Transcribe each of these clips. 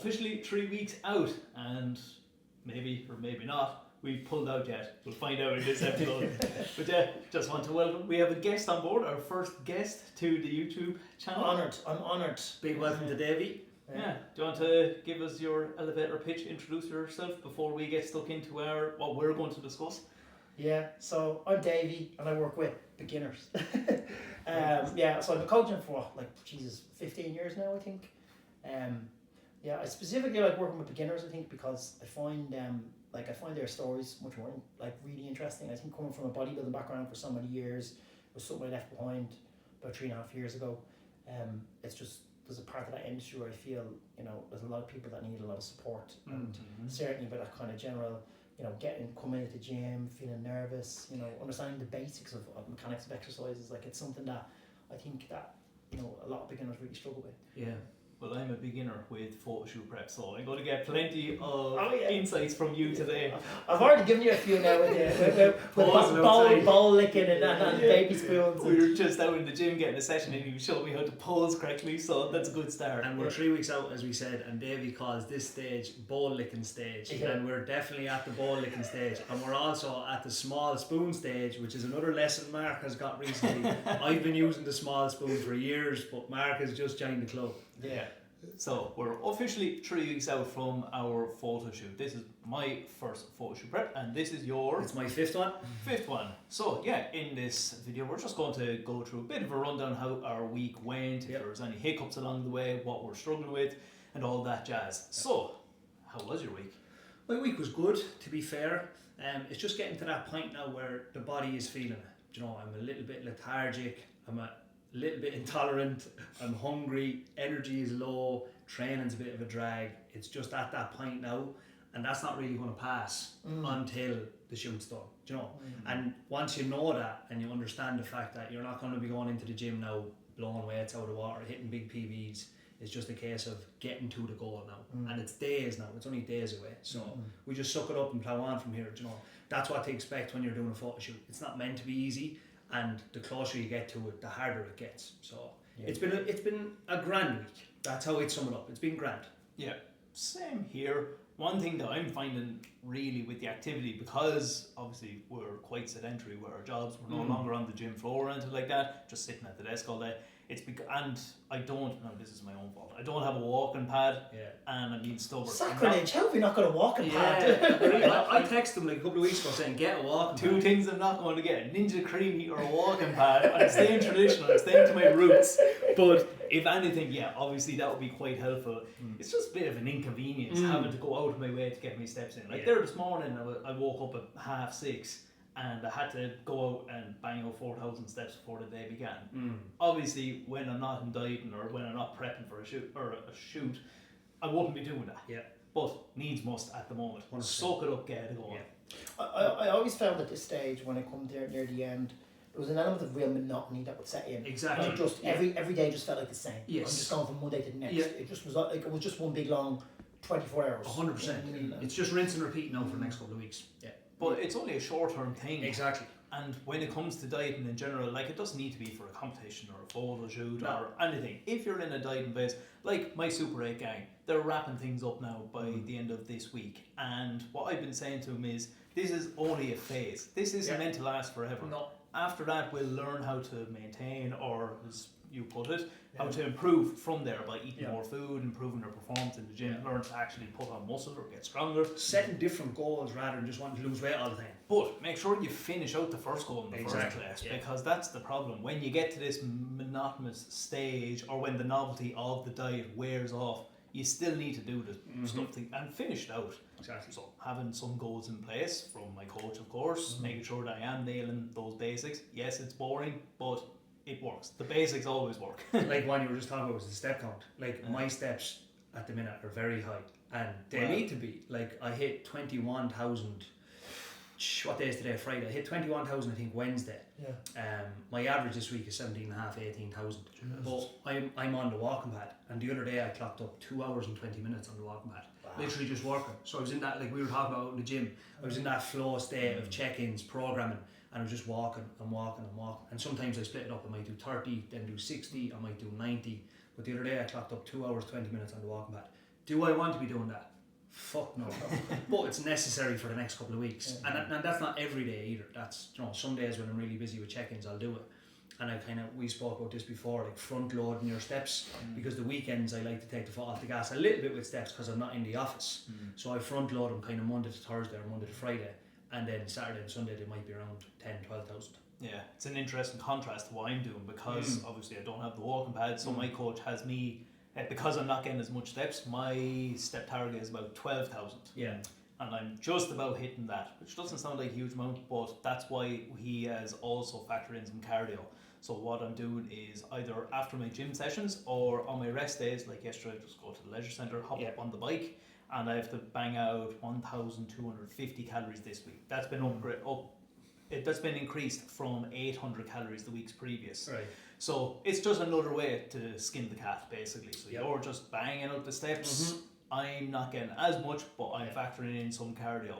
officially 3 weeks out, and maybe or maybe not, we've pulled out yet. We'll find out in this episode. But just want to welcome, we have a guest on board, our first guest to the YouTube channel. I'm honoured. Big welcome to Davey. Yeah, do you want to give us your elevator pitch, introduce yourself before we get stuck into what we're going to discuss? Yeah, so I'm Davey and I work with beginners. So I've been coaching for 15 years now, I think. I specifically like working with beginners, I think, because I find their stories much more really interesting. I think coming from a bodybuilding background for so many years was something I left behind about 3.5 years ago. It's just, there's a part of that industry where I feel, there's a lot of people that need a lot of support, and certainly by that kind of general, coming into the gym, feeling nervous, understanding the basics of mechanics of exercises. It's something that I think that, a lot of beginners really struggle with. Yeah. Well, I'm a beginner with photo shoot prep, so I'm going to get plenty of insights from you today. I've already given you a few now with bowl licking and baby spoons. We were just out in the gym getting a session and you showed me how to pose correctly, so that's a good start. And we're 3 weeks out, as we said, and Davey calls this stage bowl licking stage. Yeah. And we're definitely at the bowl licking stage. And we're also at the small spoon stage, which is another lesson Mark has got recently. I've been using the small spoon for years, but Mark has just joined the club. Yeah. So we're officially 3 weeks out from our photo shoot. This is my first photo shoot prep, and this is yours. It's my fifth one. So in this video we're just going to go through a bit of a rundown how our week went, if there was any hiccups along the way, what we're struggling with, and all that jazz. So, how was your week? My week was good, to be fair. It's just getting to that point now where the body is feeling it. I'm a little bit lethargic. I'm a little bit intolerant, I'm hungry, energy is low, training's a bit of a drag. It's just at that point now, and that's not really going to pass until the shoot's done, And once you know that and you understand the fact that you're not going to be going into the gym now blowing weights out of the water, hitting big PBs, it's just a case of getting to the goal now. And it's days now, it's only days away, so we just suck it up and plough on from here. That's what to expect when you're doing a photo shoot. It's not meant to be easy, and the closer you get to it, the harder it gets. So it's been a grand week. That's how I'd sum it up. It's been grand. Yeah, same here. One thing that I'm finding really with the activity, because obviously we're quite sedentary with our jobs, we're no longer on the gym floor or anything like that, just sitting at the desk all day. And I don't, no, this is my own fault, I don't have a walking pad, and I'm being stubborn. Sacrilege, how have we not got a walking pad? I texted him a couple of weeks ago saying get a walking pad. Two things I'm not going to get, a Ninja Creamy or a walking pad. I'm staying traditional, I'm staying to my roots, but if anything, obviously that would be quite helpful. It's just a bit of an inconvenience having to go out of my way to get my steps in. There this morning I woke up at 6:30 and I had to go out and bang out 4,000 steps before the day began. Obviously, when I'm not in dieting or when I'm not prepping for a shoot, I wouldn't be doing that. Yeah. But needs must at the moment. 100%. Soak it up, get it going. Yeah. I always found at this stage, when I come there near the end, there was an element of real monotony that would set in. Exactly. And it just every day just felt like the same. Yes. I'm just going from one day to the next. Yeah. It just was like it was just one big long 24 hours. 100%. It's just rinse and repeat now for the next couple of weeks. Yeah. But it's only a short-term thing. Exactly. And when it comes to dieting in general, it doesn't need to be for a competition or a photo shoot or anything. If you're in a dieting phase, like my Super 8 gang, they're wrapping things up now by the end of this week. And what I've been saying to them is, this is only a phase. This isn't meant to last forever. No. After that, we'll learn how to maintain, or as you put it, how to improve from there by eating more food, improving their performance in the gym, learn to actually put on muscle or get stronger. Setting different goals rather than just wanting to lose weight all the time. But make sure you finish out the first goal in the first place, because that's the problem. When you get to this monotonous stage, or when the novelty of the diet wears off, you still need to do the stuff and finish it out. Exactly. So having some goals in place from my coach, of course, making sure that I am nailing those basics. Yes, it's boring, but it works. The basics always work. Like one you were just talking about was the step count. My steps at the minute are very high, and they need to be. I hit 21,000. What day is today? Friday. I hit 21,000, I think, Wednesday. Yeah. My average this week is 17,500, 18,000. But I'm on the walking pad, and the other day I clocked up 2 hours and 20 minutes on the walking pad. Wow. Literally just working. So I was in that, we were talking about in the gym, I was in that flow state of check-ins, programming, and I was just walking and walking and walking. And sometimes I split it up. I might do 30, then do 60, I might do 90. But the other day I clocked up 2 hours, 20 minutes on the walking pad. Do I want to be doing that? Fuck no. But it's necessary for the next couple of weeks. Yeah. And that's not every day either. That's, you know, some days when I'm really busy with check-ins, I'll do it. And we spoke about this before, like front loading your steps, because the weekends I like to take the foot off the gas a little bit with steps because I'm not in the office. So I front load them kind of Monday to Thursday or Monday to Friday, and then Saturday and Sunday they might be around 10,000-12,000. Yeah, it's an interesting contrast to what I'm doing, because obviously I don't have the walking pad, so my coach has me, because I'm not getting as much steps, my step target is about 12,000. Yeah. And I'm just about hitting that, which doesn't sound like a huge amount, but that's why he has also factored in some cardio. So what I'm doing is either after my gym sessions or on my rest days, like yesterday, I just go to the leisure centre, hop up on the bike, and I have to bang out 1,250 calories this week. That's been that's been increased from 800 calories the weeks previous. Right. So it's just another way to skin the cat, basically. So you're just banging out the steps. I'm not getting as much, but I'm factoring in some cardio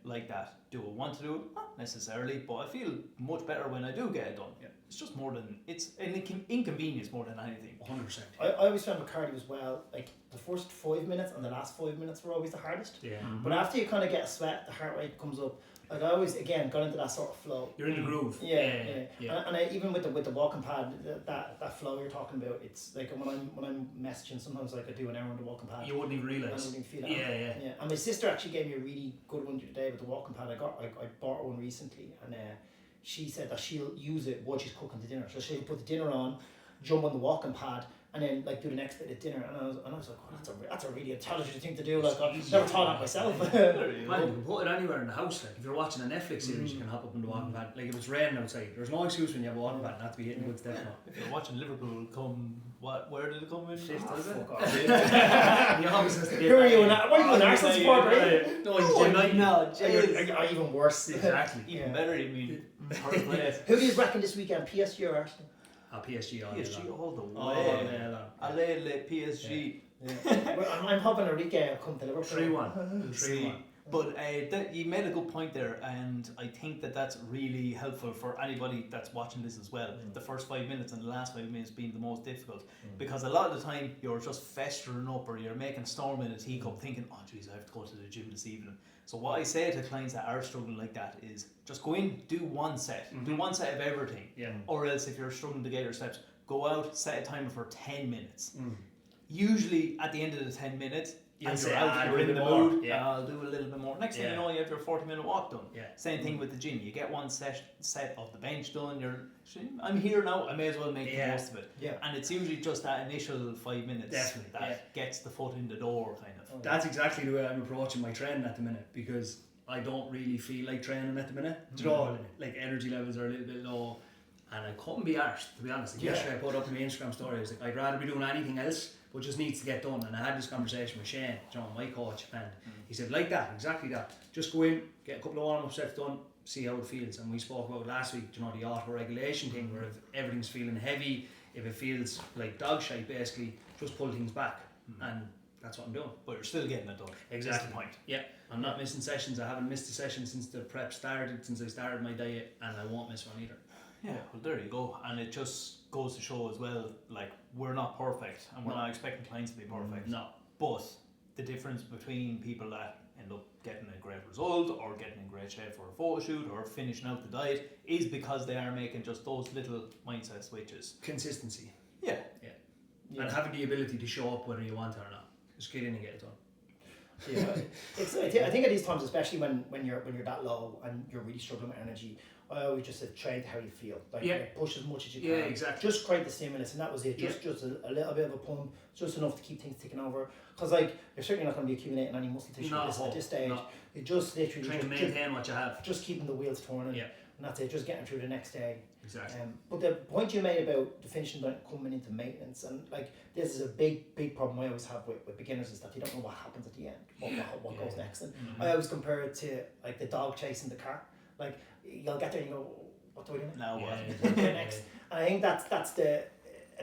like that. Do I want to do it? Not necessarily, but I feel much better when I do get it done. Yeah. It's just more than, it's an inconvenience more than anything. 100%. I always found with cardio as well, like the first 5 minutes and the last 5 minutes were always the hardest. Yeah. But after you kind of get a sweat, the heart rate comes up. Like I always, again, got into that sort of flow. You're in the groove. Yeah. And I, even with the walking pad, that flow you're talking about, it's like when I'm messaging, sometimes like I do an hour on the walking pad. You wouldn't even realise. I wouldn't even feel it. Yeah. And my sister actually gave me a really good one today with the walking pad. I bought her one recently, and she said that she'll use it while she's cooking the dinner. So she'll put the dinner on, jump on the walking pad, and then like do the next bit of dinner. And I was like, oh, that's a really intelligent thing to do. Like I've never thought that myself. Well, you can put it anywhere in the house. Like if you're watching a Netflix series, you can hop up on the walking pad. Like if it's raining outside, there's no excuse when you have a walking pad not to be hitting good steps. If you're watching Liverpool come, where did it come in? Fifth, is it? Fuck off. You always have to get Who are you? back Why are you an Arsenal supporter? No, he's Are even worse. Exactly. Even better, you mean. Third place. Who do you reckon this weekend? PSG or Arsenal? PSG all PSG all the Oh, way. yeah. Allez, PSG. I'm hoping Enrique will come to Liverpool. 3-1. But you made a good point there, and I think that's really helpful for anybody that's watching this as well. The first 5 minutes and the last 5 minutes being the most difficult, because a lot of the time you're just festering up, or you're making storm in a teacup thinking, oh geez, I have to go to the gym this evening. So what I say to clients that are struggling like that is just go in, do one set, do one set of everything, or else if you're struggling to get your steps, go out, set a timer for 10 minutes. Usually at the end of the 10 minutes, and you're out, you're in the mood, and I'll do a little bit more. Next thing you know, you have your 40-minute walk done. Same thing with the gym. You get one set of the bench done. I'm here now, I may as well make the most of it. And it's usually just that initial 5 minutes that gets the foot in the door, kind of. That's exactly the way I'm approaching my training at the minute, because I don't really feel like training at the minute. Do you know, like energy levels are a little bit low, and I couldn't be arsed, to be honest. Like yesterday I put up in my Instagram story, I was like, I'd rather be doing anything else, but just needs to get done. And I had this conversation with Shane, John, my coach, and he said, like that, exactly that. Just go in, get a couple of warm-up sets done, see how it feels. And we spoke about last week, you know, the auto-regulation thing, where if everything's feeling heavy, if it feels like dog shite, basically, just pull things back. And that's what I'm doing. But you're still getting it done. Exactly. That's the point. Yeah, I'm not missing sessions. I haven't missed a session since the prep started, since I started my diet, and I won't miss one either. Yeah, well there you go. And it just goes to show as well, like, we're not perfect, and we're not expecting clients to be perfect. No. But the difference between people that end up getting a great result, or getting in great shape for a photo shoot, or finishing out the diet, is because they are making just those little mindset switches. Consistency. Yeah. And having the ability to show up whether you want it or not. Just get in and get it done. I think at these times, especially when you're that low and you're really struggling with energy, I always just said train to how you feel. Like push as much as you can. Yeah, exactly. Just create the stimulus, and that was it. Just a little bit of a pump, just enough to keep things ticking over. Because like you're certainly not going to be accumulating any muscle tissue at this stage. No. You just literally trying to maintain what you have. Just keeping the wheels turning. Yeah. And that's it. Just getting through the next day. Exactly. But the point you made about the finishing line coming into maintenance, and like this is a big problem I always have with beginners, is that they don't know what happens at the end, what goes next. And I always compare it to like the dog chasing the car. Like you'll get there and you go, what do I do now? What next? And I think that's a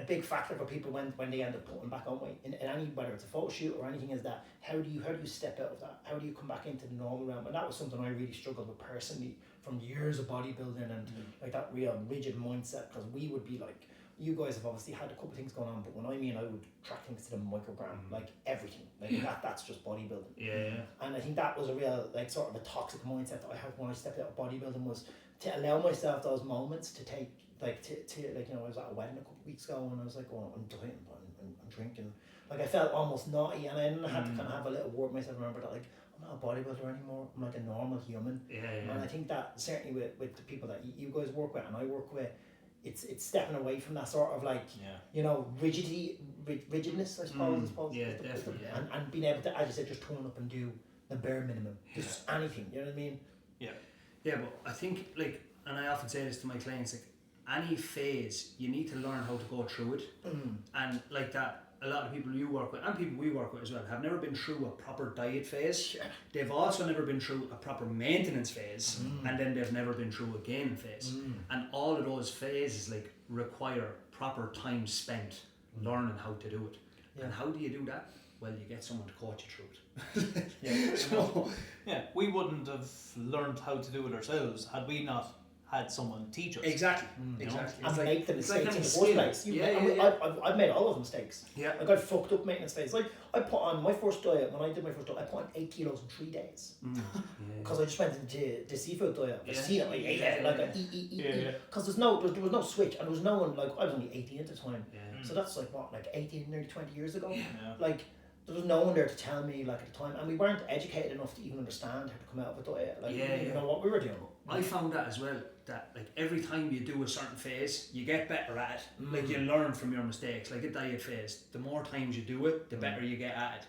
big factor for people when they end up putting back on weight in any, whether it's a photo shoot or anything, is that how do you step out of that? How do you come back into the normal realm? And that was something I really struggled with personally from years of bodybuilding and like that real rigid mindset, because we would be like, you guys have obviously had a couple of things going on, but when I would track things to the microgram, like everything, like that's just bodybuilding. Yeah. And I think that was a real, like, sort of a toxic mindset that I had when I stepped out of bodybuilding, was to allow myself those moments to take, like, to like, you know, I was at a wedding a couple of weeks ago and I was like, oh, I'm dieting, I'm drinking. Like, I felt almost naughty, and then I had to kind of have a little word with myself, remember that, like, I'm not a bodybuilder anymore, I'm like a normal human. And I think that certainly with the people that you guys work with and I work with, it's stepping away from that sort of, like, you know, rigidness, I suppose. Definitely. And being able to, as you said, just turn up and do the bare minimum, just anything, you know what I mean? Yeah, but I think, like, and I often say this to my clients, like, any phase, you need to learn how to go through it. And like that, a lot of people you work with, and people we work with as well, have never been through a proper diet phase. They've also never been through a proper maintenance phase, and then they've never been through a gaining phase. And all of those phases, like, require proper time spent learning how to do it. And how do you do that? Well, you get someone to coach you through it. So, we wouldn't have learned how to do it ourselves had we not had someone teach us. Exactly. And make the mistakes in the first place. I've made all those mistakes. Like, I fucked up maintenance phase. Like, I put on my first diet, when I did my first diet, I put on 8 kilos in 3 days. Because I just went into the seafood diet. I see it, I ate like, I eat. Because there was no switch, and there was no one, like, I was only 18 at the time. So that's like, what, like 18, nearly 20 years ago? Like, there was no one there to tell me, like, at the time, and we weren't educated enough to even understand how to come out of a diet. Like, we didn't even know what we were doing. I found that as well, that, like, every time you do a certain phase, you get better at it. Like, you learn from your mistakes. Like a diet phase, the more times you do it, the better you get at it.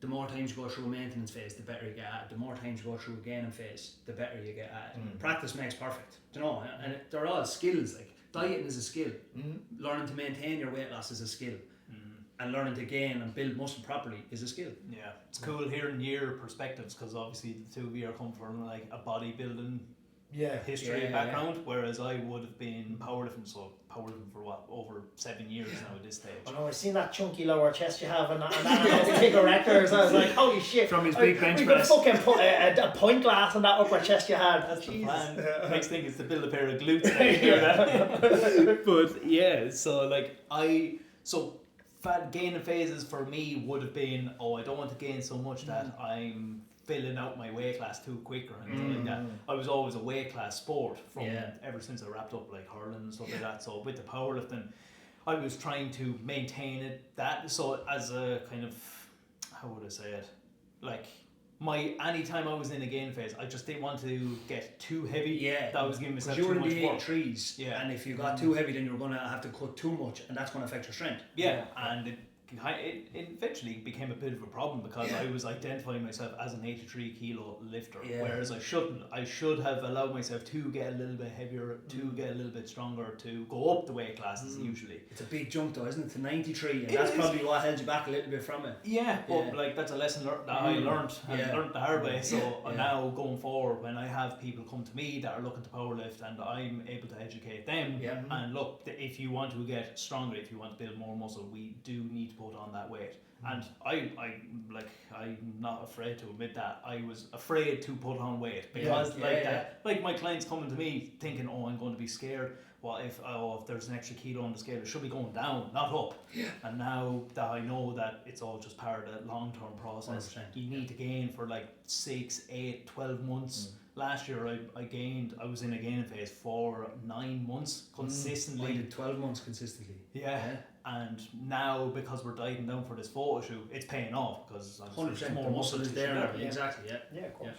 The more times you go through a maintenance phase, the better you get at it. The more times you go through a gaining phase, the better you get at it. Practice makes perfect, you know, and they're all skills. Like, dieting is a skill. Learning to maintain your weight loss is a skill. And learning to gain and build muscle properly is a skill. Yeah, it's cool hearing your perspectives, because obviously the two of you are coming from, like, a bodybuilding history background, whereas I would have been powerlifting, for what, over 7 years now at this stage. I know, I seen that chunky lower chest you have, and that big erector, so I was like, holy shit. From his big bench press. You could fucking put a pint glass on that upper chest you had. That's the plan. Next thing is to build a pair of glutes. But yeah, so, like, gaining phases for me would have been, I don't want to gain so much that I'm filling out my weight class too quick or anything like that. I was always a weight class sport from ever since I wrapped up, like, hurling and stuff like that. So with the powerlifting, I was trying to maintain so as a kind of, how would I say it, like, anytime I was in a gain phase, I just didn't want to get too heavy. That was giving myself too much work. You were in the 8 trees, and if you got too heavy, then you're going to have to cut too much, and that's going to affect your strength. And it eventually became a bit of a problem, because I was identifying myself as an 83 kilo lifter, whereas I shouldn't. I should have allowed myself to get a little bit heavier, to get a little bit stronger, to go up the weight classes usually. It's a big jump though, isn't it, to 93, and that's probably what held you back a little bit from it. But like, that's a lesson that I learned, and learned the hard way. So now going forward, when I have people come to me that are looking to powerlift, and I'm able to educate them, and look, if you want to get stronger, if you want to build more muscle, we do need to put on that weight. And I'm not afraid to admit that I was afraid to put on weight, because like my clients coming to me thinking, I'm going to be scared. Well, if there's an extra kilo on the scale, it should be going down, not up. And now that I know that it's all just part of the long-term process, 100%. You need to gain for like 6, 8, 12 months. Last year I was in a gaining phase for 9 months consistently. I did 12 months consistently. And now, because we're dieting down for this photo shoot, it's paying off, because 100% more muscle is there. Exactly. Of course.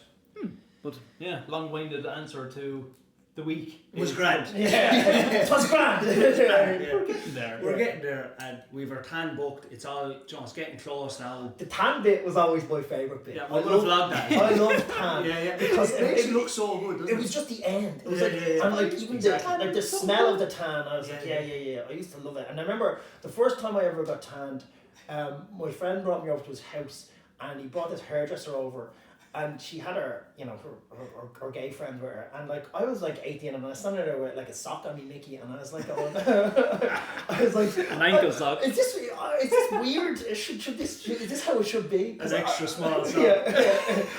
But long-winded answer to the week. It was grand. It was grand. We're getting there. We're getting there, and we've our tan booked. It's all, it's getting close now. The tan bit was always my favourite bit. We're going to vlog that. I love tan. Because it makes it look so good, doesn't it? It was just the end. It was and like, even the smell of the tan, I was like, I used to love it. And I remember the first time I ever got tanned, my friend brought me over to his house, and he brought this hairdresser over, And she had her, you know, her gay friend with her, and like I was like 18, and I was standing there with like a sock on me, Mickey, and I was like, I was like, An ankle sock. Is this weird? Is this how it should be? An extra small sock.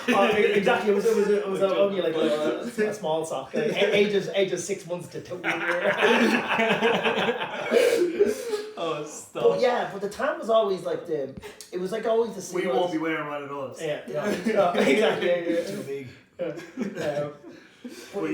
Exactly. It was only like a small sock, like, ages 6 months to 2 years. Oh, stop. But the tan was always like it was like always the same. We won't be wearing one of those. Yeah, exactly. Yeah. Too big. But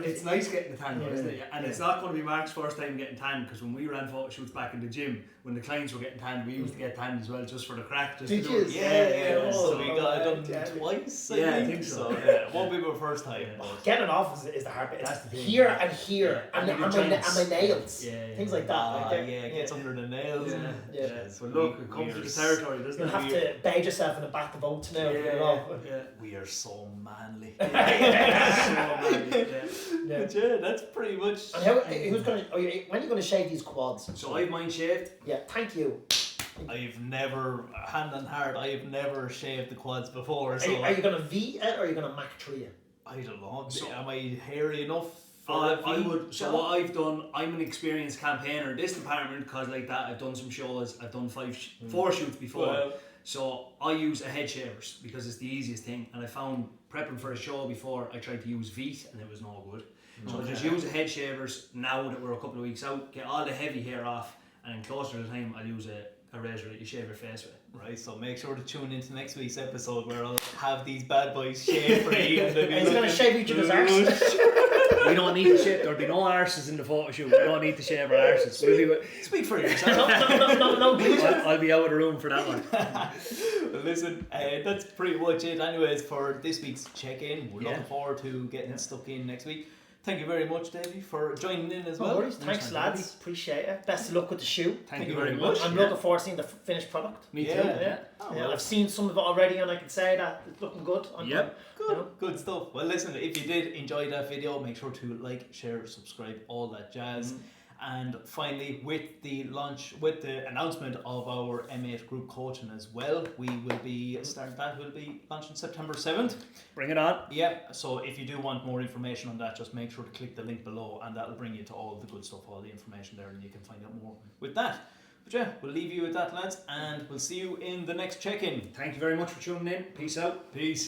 it's nice getting the tan, isn't it? And it's not going to be Mark's first time getting tan, because when we ran photo shoots back in the gym, when the clients were getting tan, we used to get tan as well, just for the crack. Just Did to you? do it. Yeah. Oh, So we got it done twice. I think so. Yeah, it won't be my first time. Yeah. But Getting it off is the hard bit. That's the thing. Here and here, Yeah. and And my the nails, Yeah. things like that. it gets under the nails. Yeah. So But look, it comes with the territory, doesn't You'll it? have to bathe yourself in a bath of oats now. to get it off. We are so manly. So manly, Yeah. But yeah, that's pretty much. And when are you going to shave these quads? So I have mine shaved. Yeah, thank you. I've never, hand on heart, I have never shaved the quads before. So Are you going to V it or are you going to Mac 3 it? I don't know. So- Am I hairy enough? I would. So what I've done, I'm an experienced campaigner in this department, because like that, I've done some shows. I've done 4 shoots before. Well, So I use a head shavers because it's the easiest thing. And I found prepping for a show before, I tried to use Veet and it was no good. So I just use a head shavers now that we're a couple of weeks out, get all the heavy hair off, and then closer to the time I'll use a razor that you shave your face with. right, so make sure to tune into next week's episode where I'll have these bad boys shave for you. And they'll be He's going to shave each other's arse. We don't need to shave. There'll be no arses in the photo shoot. We don't need to shave our arses. Speak for yourself. No, please. I'll be out of the room for that one. Well, listen, that's pretty much it anyways for this week's check-in. We're looking forward to getting stuck in next week. Thank you very much, Davey, for joining in as well. No worries. Thanks, lads. Appreciate it. Best of luck with the shoot. Thank you very much. I'm looking forward to seeing the finished product. Me too. Yeah. I've seen some of it already, and I can say that it's looking good. Good stuff. Well, listen, if you did enjoy that video, make sure to like, share, subscribe, all that jazz. And finally, with the announcement of our EM8 Group Coaching as well, we will be launching September 7th. Bring it on. Yeah, so if you do want more information on that, just make sure to click the link below, and that'll bring you to all the good stuff, all the information there, and you can find out more with that. But yeah, we'll leave you with that, lads, and we'll see you in the next check-in. Thank you very much for tuning in. Peace out. Peace.